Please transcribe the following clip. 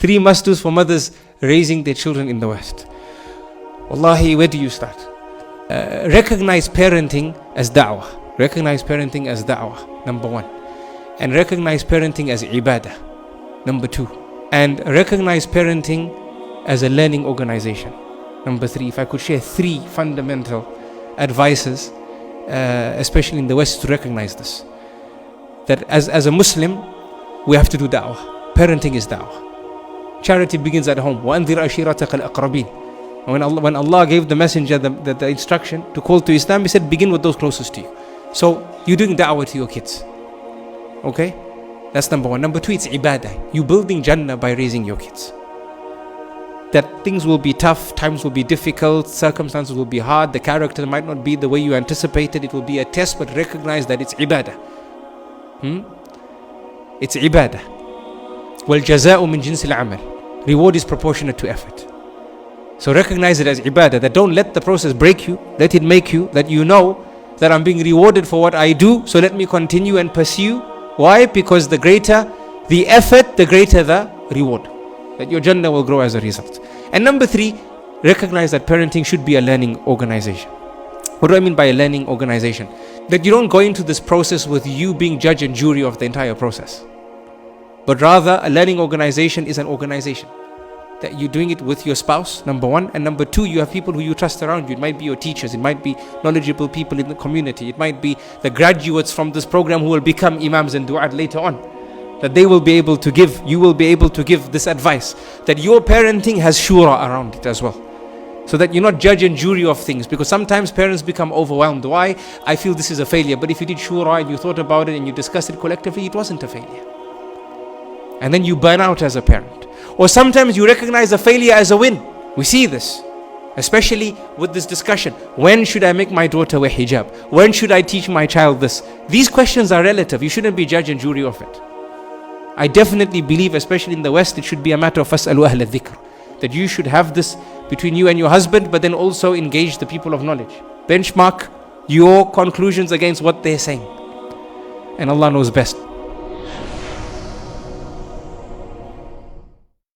3 must-dos for mothers raising their children in the West. Wallahi, where do you start? Recognize parenting as da'wah. Recognize parenting as da'wah, number 1. And recognize parenting as ibadah, number 2. And recognize parenting as a learning organization, number 3. If I could share 3 fundamental advices, especially in the West, to recognize this. That as a Muslim, we have to do da'wah. Parenting is da'wah. Charity begins at home. وَأَنذِرْ أَشِيرَتَكَ الْأَقْرَبِينَ. When Allah gave the messenger the instruction to call to Islam, He said, begin with those closest to you. So you're doing da'wah to your kids. Okay? That's number 1. Number 2, it's ibadah. You're building Jannah by raising your kids. That things will be tough, times will be difficult, circumstances will be hard, the character might not be the way you anticipated, it will be a test, but recognize that it's ibadah. It's ibadah. وَالْجَزَاءُ مِنْ جِنْسِ الْعَمَلِ. Reward is proportionate to effort. So recognize it as ibadah, that don't let the process break you, let it make you, that you know that I'm being rewarded for what I do, so let me continue and pursue. Why? Because the greater the effort, the greater the reward. That your Jannah will grow as a result. And number 3, recognize that parenting should be a learning organization. What do I mean by a learning organization? That you don't go into this process with you being judge and jury of the entire process. But rather, a learning organization is an organization. That you're doing it with your spouse, number 1. And number 2, you have people who you trust around you. It might be your teachers, it might be knowledgeable people in the community, it might be the graduates from this program who will become imams and du'at later on. That they will be able to give, you will be able to give this advice. That your parenting has shura around it as well. So that you're not judge and jury of things. Because sometimes parents become overwhelmed. Why? I feel this is a failure. But if you did shura and you thought about it and you discussed it collectively, it wasn't a failure. And then you burn out as a parent. Or sometimes you recognize a failure as a win. We see this. Especially with this discussion. When should I make my daughter wear hijab? When should I teach my child this? These questions are relative. You shouldn't be judge and jury of it. I definitely believe, especially in the West, it should be a matter of فَاسْأَلُوا أَهْلَ الذِّكْرِ. That you should have this between you and your husband, but then also engage the people of knowledge. Benchmark your conclusions against what they're saying. And Allah knows best.